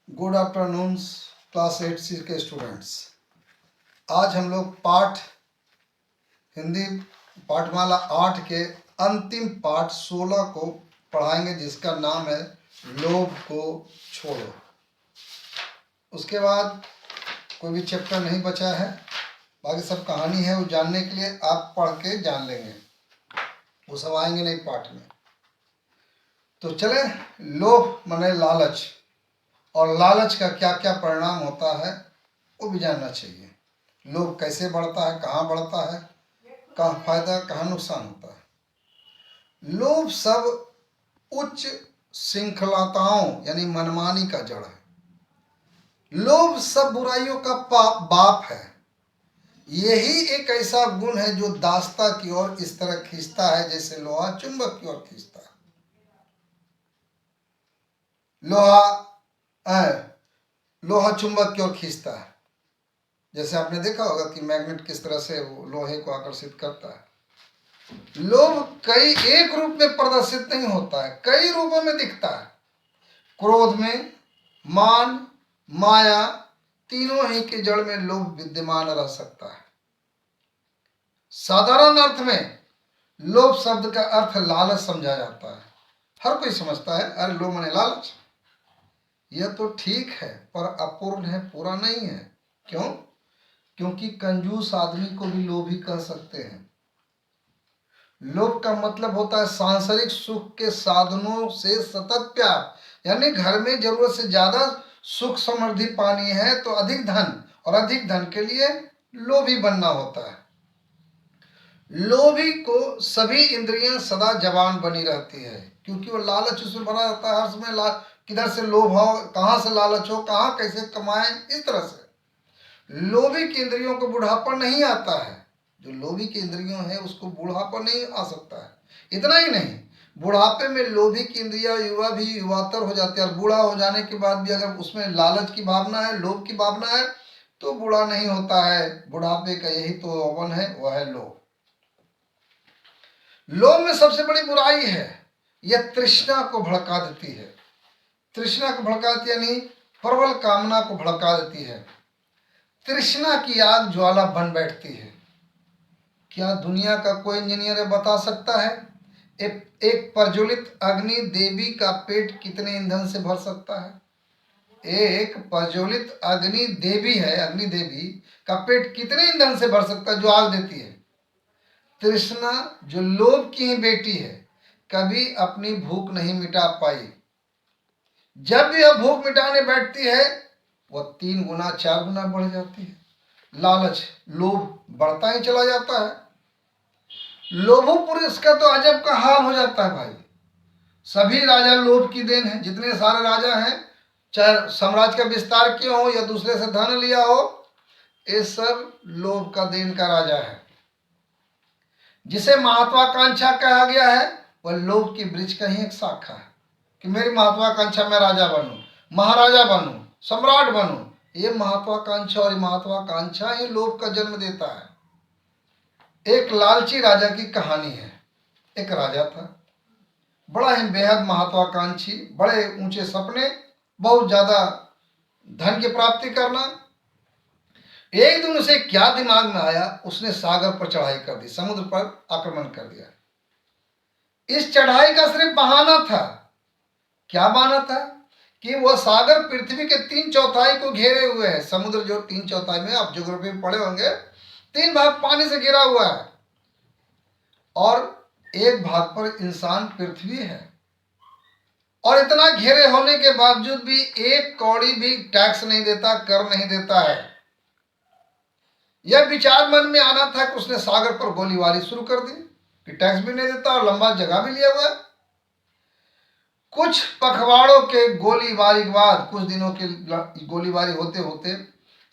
Good afternoon class 8C के students. आज हम लोग पाठ हिंदी पाठमाला 8 के अंतिम पाठ 16 को पढ़ाएंगे, जिसका नाम है लोभ को छोड़ो। उसके बाद कोई भी चैप्टर नहीं बचा है, बाकी सब कहानी है। वो जानने के लिए आप पढ़ के जान लेंगे, वो सब आएंगे नहीं पाठ में। तो चले, लोभ माने लालच, और लालच का क्या क्या परिणाम होता है वो भी जानना चाहिए। लोभ कैसे बढ़ता है, कहाँ बढ़ता है, कहाँ फायदा कहाँ नुकसान होता है। लोभ सब उच्च श्रृंखलाताओं यानी मनमानी का जड़ है। लोभ सब बुराइयों का बाप है। यही एक ऐसा गुण है जो दास्ता की ओर इस तरह खींचता है जैसे लोहा चुंबक की ओर खींचता है। लोहा चुंबक की ओर खींचता है। जैसे आपने देखा होगा कि मैग्नेट किस तरह से वो लोहे को आकर्षित करता है। लोभ कई एक रूप में प्रदर्शित नहीं होता है, कई रूपों में दिखता है। क्रोध में, मान, माया, तीनों ही के जड़ में लोभ विद्यमान रह सकता है। साधारण अर्थ में लोभ शब्द का अर्थ लालच समझा जाता है। हर कोई समझता है अरे लोभ माने लालच। यह तो ठीक है, पर अपूर्ण है, पूरा नहीं है। क्यों? क्योंकि कंजूस आदमी को भी लोभी कह सकते हैं। लोभ का मतलब होता है सांसारिक सुख के साधनों से सतत प्यार, यानी घर में जरूरत से ज्यादा सुख समृद्धि पानी है तो अधिक धन, और अधिक धन के लिए लोभी बनना होता है। लोभी को सभी इंद्रियां सदा जवान बनी रहती है, क्योंकि वो लालच उसमें बना रहता है। हर समय किधर से लोभ हो, कहाँ से लालच हो, कहाँ कैसे कमाए, इस तरह से लोभी की इंद्रियों को बुढ़ापा नहीं आता है। जो लोभी की इंद्रियों है उसको बुढ़ापा नहीं आ सकता है। इतना ही नहीं, बुढ़ापे में लोभी की इंद्रियां युवा भी युवातर हो जाती है, और बूढ़ा हो जाने के बाद भी अगर उसमें लालच की भावना है, लोभ की भावना है, तो बूढ़ा नहीं होता है। बुढ़ापे का यही तो यौवन है, वह है लोभ। लोभ में सबसे बड़ी बुराई है, यह तृष्णा को भड़का देती है। तृष्णा को भड़काती यानी प्रबल कामना को भड़का देती है। तृष्णा की आग ज्वाला बन बैठती है। क्या दुनिया का कोई इंजीनियर बता सकता है एक प्रज्वलित अग्नि देवी का पेट कितने ईंधन से भर सकता है? एक प्रज्वलित अग्नि देवी है, अग्नि देवी का पेट कितने ईंधन से भर सकता है जो आग देती है? तृष्णा जो लोभ की ही बेटी है, कभी अपनी भूख नहीं मिटा पाई। जब भी यह भूख मिटाने बैठती है वह 3 गुना 4 गुना बढ़ जाती है। लालच, लोभ बढ़ता ही चला जाता है। लोभो पुरुष का तो अजब का हाल हो जाता है भाई। सभी राजा लोभ की देन है। जितने सारे राजा हैं, चाहे साम्राज्य का विस्तार किया हो या दूसरे से धन लिया हो, ये सब लोभ का देन का राजा है। जिसे महत्वाकांक्षा कहा गया है वह लोभ की वृक्ष का ही एक शाखा है कि मेरी महत्वाकांक्षा मैं राजा बनूं, महाराजा बनूं, सम्राट बनूं। ये महत्वाकांक्षा और महत्वाकांक्षा ही लोभ का जन्म देता है। एक लालची राजा की कहानी है। एक राजा था, बड़ा ही बेहद महत्वाकांक्षी, बड़े ऊंचे सपने, बहुत ज्यादा धन की प्राप्ति करना। एक दिन उसे क्या दिमाग में आया, उसने सागर पर चढ़ाई कर दी, समुद्र पर आक्रमण कर दिया। इस चढ़ाई का सिर्फ बहाना था। क्या बहाना था? कि वह सागर पृथ्वी के 3/4 को घेरे हुए है। समुद्र जो 3/4 में, आप ज्योग्राफी में पढ़े होंगे, 3 भाग पानी से घिरा हुआ है और 1 भाग पर इंसान पृथ्वी है। और इतना घेरे होने के बावजूद भी 1 कौड़ी भी टैक्स नहीं देता, कर नहीं देता है। यह विचार मन में आना था कि उसने सागर पर गोलीबारी शुरू कर दी कि टैक्स भी नहीं देता और लंबा जगह भी लिया हुआ है। कुछ पखवाड़ों के गोलीबारी के बाद, कुछ दिनों की गोलीबारी होते होते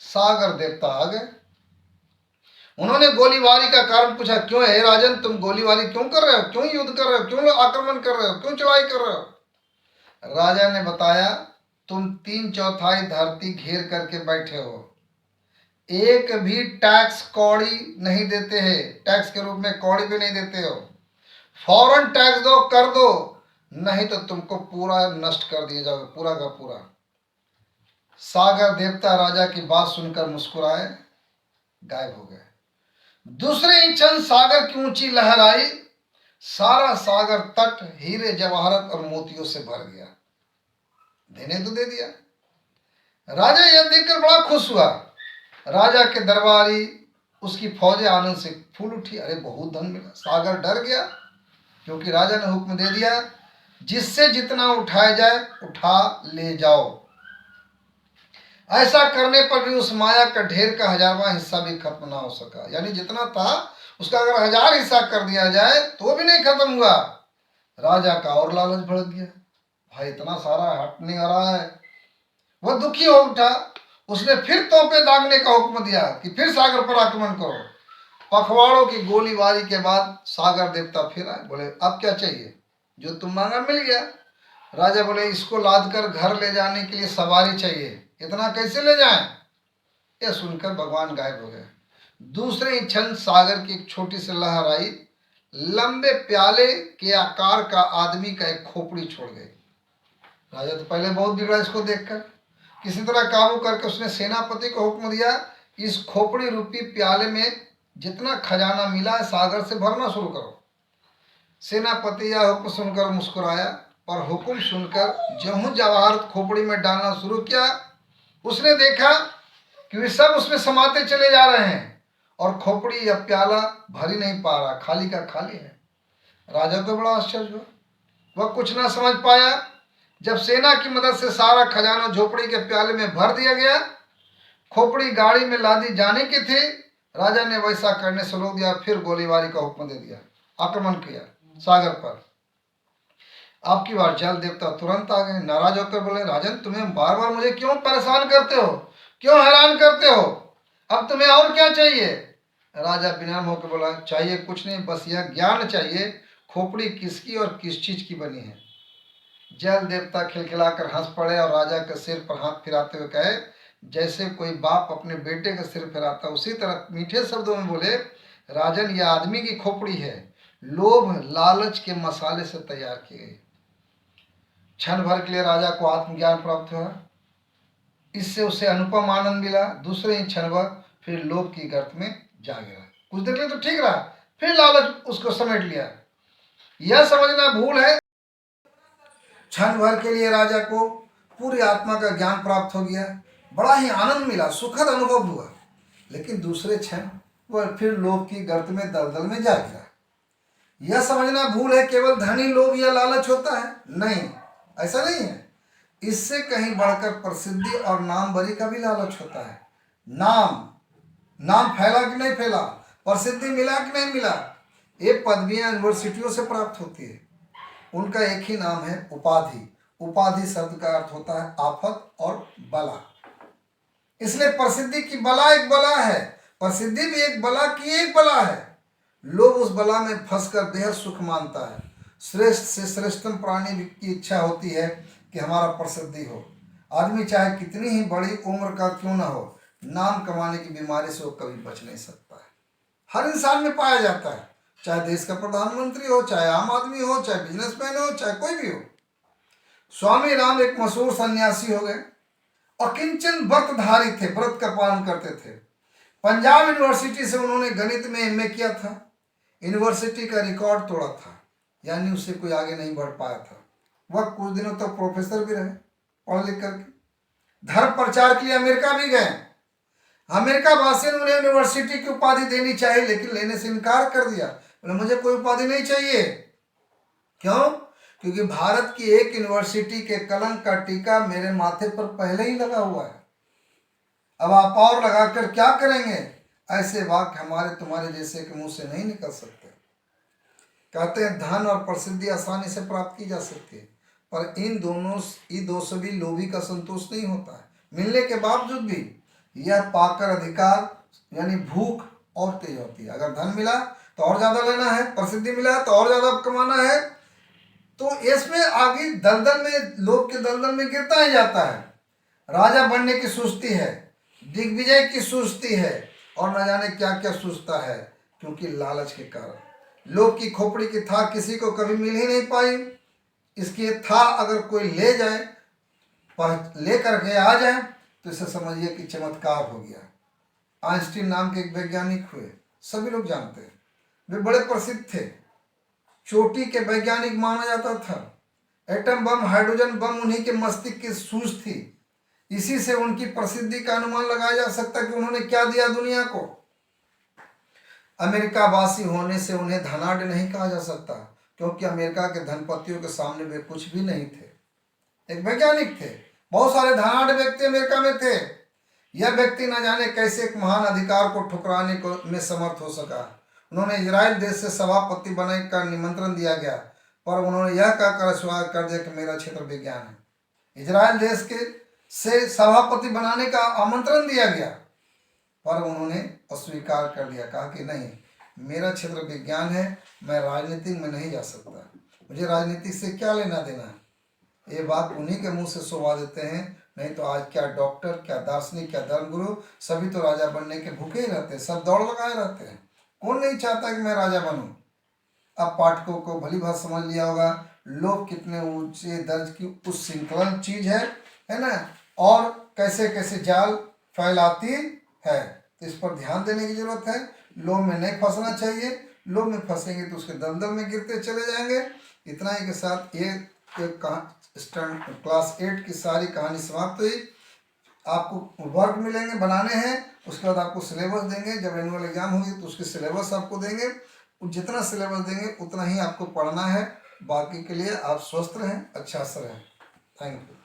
सागर देवता आ गए। उन्होंने गोलीबारी का कारण पूछा, क्यों है राजन, तुम गोलीबारी क्यों कर रहे हो, क्यों युद्ध कर रहे हो, क्यों आक्रमण कर रहे हो, क्यों चढ़ाई कर रहे हो? राजा ने बताया, तुम 3/4 धरती घेर करके बैठे हो, एक भी टैक्स कौड़ी नहीं देते हैं, टैक्स के रूप में कौड़ी भी नहीं देते हो। फौरन टैक्स दो, कर दो, नहीं तो तुमको पूरा नष्ट कर दिया जाएगा, पूरा का पूरा। सागर देवता राजा की बात सुनकर मुस्कुराए, गायब हो गए। दूसरे ही क्षण सागर की ऊंची लहर आई, सारा सागर तट हीरे जवाहरत और मोतियों से भर गया। देने तो दे दिया। राजा यह देखकर बड़ा खुश हुआ। राजा के दरबारी, उसकी फौजें आनंद से फूल उठी। अरे बहुत धन मिला। सागर डर गया, क्योंकि राजा ने हुक्म दे दिया, जिससे जितना उठाया जाए उठा ले जाओ। ऐसा करने पर भी उस माया का ढेर का 1000वां हिस्सा भी खत्म ना हो सका। यानी जितना था उसका अगर 1000 हिस्सा कर दिया जाए तो भी नहीं खत्म हुआ। राजा का और लालच भड़क गया, भाई इतना सारा हट नहीं आ रहा है। वह दुखी हो उठा। उसने फिर तोपे दागने का हुक्म दिया कि फिर सागर पर आक्रमण करो। पखवाड़ों की गोलीबारी के बाद सागर देवता फिर आए। बोले अब क्या चाहिए? जो तुम मांगा मिल गया। राजा बोले इसको लाद कर घर ले जाने के लिए सवारी चाहिए, इतना कैसे ले जाएं? यह सुनकर भगवान गायब हो गए। दूसरे ही क्षण सागर की एक छोटी सी लहर आई, लंबे प्याले के आकार का आदमी का एक खोपड़ी छोड़ गई। राजा तो पहले बहुत बिगड़ा इसको देखकर। किसी तरह काबू करके उसने सेनापति को हुक्म दिया, इस खोपड़ी रूपी प्याले में जितना खजाना मिला है सागर से भरना शुरू करो। सेनापति यह हुक्म सुनकर मुस्कुराया, पर हुक्म सुनकर ज्यों जवाहर खोपड़ी में डालना शुरू किया, उसने देखा कि वे सब उसमें समाते चले जा रहे हैं और खोपड़ी या प्याला भर ही नहीं पा रहा, खाली का खाली है। राजा को बड़ा आश्चर्य हुआ। वह कुछ ना समझ पाया। जब सेना की मदद से सारा खजाना झोपड़ी के प्याले में भर दिया गया, खोपड़ी गाड़ी में लादी जाने की थी, राजा ने वैसा करने से रोक दिया। फिर गोलीबारी का हुक्म दे दिया, आक्रमण किया सागर पर। आपकी बार जल देवता तुरंत आ गए। नाराज होकर बोले, राजन तुम्हें बार बार मुझे क्यों परेशान करते हो, क्यों हैरान करते हो? अब तुम्हें और क्या चाहिए? राजा विनम्र होकर बोला, चाहिए कुछ नहीं, बस यह ज्ञान चाहिए खोपड़ी किसकी और किस चीज की बनी है। जल देवता खिलखिलाकर हंस पड़े और राजा के सिर पर हाथ फिराते हुए कहे, जैसे कोई बाप अपने बेटे का सिर फिराता, उसी तरह मीठे शब्दों में बोले, राजन यह आदमी की खोपड़ी है, लोभ लालच के मसाले से तैयार की गई। क्षण भर के लिए राजा को आत्मज्ञान प्राप्त हुआ। इससे उसे अनुपम आनंद मिला। दूसरे ही क्षण वह फिर लोभ की गर्त में जा गिरा। कुछ देर के लिए तो ठीक रहा, फिर लालच उसको समेट लिया। यह समझना भूल है। क्षण भर के लिए राजा को पूरी आत्मा का ज्ञान प्राप्त हो गया, बड़ा ही आनंद मिला, सुखद अनुभव हुआ। लेकिन दूसरे क्षण वह फिर लोभ की गर्त में दलदल में जा गिरा। यह समझना भूल है केवल धन ही लोभ या लालच होता है। नहीं, ऐसा नहीं है। इससे कहीं बढ़कर प्रसिद्धि और नाम बरी का भी लालच होता है। नाम फैला कि नहीं फैला, प्रसिद्धि मिला कि नहीं मिला। ये पदवियां यूनिवर्सिटियों से प्राप्त होती है। उनका एक ही नाम है, उपाधि। उपाधि शब्द का अर्थ होता है आफत और बला। इसलिए प्रसिद्धि की बला एक बला है, प्रसिद्धि भी एक बला की एक बला है। लोग उस बला में फंसकर बेहद सुख मानता है। श्रेष्ठ से श्रेष्ठतम प्राणी की इच्छा होती है कि हमारा प्रसिद्धि हो। आदमी चाहे कितनी ही बड़ी उम्र का क्यों ना हो, नाम कमाने की बीमारी से वो कभी बच नहीं सकता है। हर इंसान में पाया जाता है, चाहे देश का प्रधानमंत्री हो, चाहे आम आदमी हो, चाहे बिजनेसमैन हो, चाहे कोई भी हो। स्वामी राम एक मशहूर सन्यासी हो गए और किंचन व्रतधारी थे, व्रत का पालन करते थे। पंजाब यूनिवर्सिटी से उन्होंने गणित में एमए किया था। यूनिवर्सिटी का रिकॉर्ड तोड़ा था, यानी उससे कोई आगे नहीं बढ़ पाया था। वह कुछ दिनों तक प्रोफेसर भी रहे पढ़ लिख करके। धर्म प्रचार के लिए अमेरिका भी गए। अमेरिका वासी ने उन्हें यूनिवर्सिटी की उपाधि देनी चाहिए, लेकिन लेने से इनकार कर दिया। बोले मुझे कोई उपाधि नहीं चाहिए। क्यों? क्योंकि भारत की एक यूनिवर्सिटी के कलंक का टीका मेरे माथे पर पहले ही लगा हुआ है। अब आप और लगाकर क्या करेंगे? ऐसे वाक्य हमारे तुम्हारे जैसे के मुंह से नहीं निकल सकते। कहते हैं धन और प्रसिद्धि आसानी से प्राप्त की जा सकती है, पर इन दो से भी लोभी का संतोष नहीं होता है। मिलने के बावजूद भी यह पाकर अधिकार यानी भूख और तेज होती है। अगर धन मिला तो और ज्यादा लेना है, प्रसिद्धि मिला तो और ज्यादा कमाना है, तो इसमें आगे दलदल में, लोभ के दलदल में गिरता ही जाता है। राजा बनने की सुस्ती है, दिग्विजय की सुस्ती है, और न जाने क्या क्या सोचता है, क्योंकि लालच के कारण। लोभ की खोपड़ी की था किसी को कभी मिल ही नहीं पाई। इसकी था अगर कोई ले जाए, ले करके आ जाए तो इसे समझिए कि चमत्कार हो गया। आइंस्टीन नाम के एक वैज्ञानिक हुए, सभी लोग जानते हैं, वे बड़े प्रसिद्ध थे, चोटी के वैज्ञानिक माना जाता था। एटम बम, हाइड्रोजन बम उन्हीं के मस्तिष्क की सूझ थी। इसी से उनकी प्रसिद्धि का अनुमान लगाया जा सकता है कि उन्होंने क्या दिया दुनिया को। अमेरिका वासी होने से उन्हें धनाढ़ नहीं कहा जा सकता, क्योंकि अमेरिका के धनपतियों के सामने वे कुछ भी नहीं थे। एक वैज्ञानिक थे, बहुत सारे धनाढ़ व्यक्ति अमेरिका में थे। यह व्यक्ति न जाने कैसे एक महान अधिकार को ठुकराने को में समर्थ हो सका। उन्होंने इजराइल देश से सभापति बनने का निमंत्रण दिया गया, पर उन्होंने यह कहकर अस्वीकार कर दिया कि मेरा क्षेत्र विज्ञान है। इजराइल देश के से सभापति बनाने का आमंत्रण दिया गया, पर उन्होंने अस्वीकार कर दिया, कहा कि नहीं, मेरा क्षेत्र विज्ञान है, मैं राजनीति में नहीं जा सकता, मुझे राजनीति से क्या लेना देना। ये बात उन्हीं के मुंह से शोभा देते हैं, नहीं तो आज क्या डॉक्टर, क्या दार्शनिक, क्या धर्मगुरु, सभी तो राजा बनने के भूखे ही रहते हैं, सब दौड़ लगाए रहते हैं। कौन नहीं चाहता कि मैं राजा बनूं। अब पाठकों को भली बात समझ लिया होगा, लोभ कितने ऊंचे दर्ज की उस श्रृंखलन चीज है ना, और कैसे कैसे जाल फैलाती है। तो इस पर ध्यान देने की जरूरत है। लोभ में नहीं फंसना चाहिए, लोभ में फंसेंगे तो उसके दलदल में गिरते चले जाएंगे। इतना ही के साथ ये क्लास 8 की सारी कहानी समाप्त हुई। आपको वर्क मिलेंगे बनाने हैं, उसके बाद आपको सिलेबस देंगे। जब एनुअल एग्जाम होगी तो उसकी सिलेबस आपको देंगे, जितना सिलेबस देंगे उतना ही आपको पढ़ना है। बाकी के लिए आप स्वस्थ रहें, अच्छा से रहें। Thank you.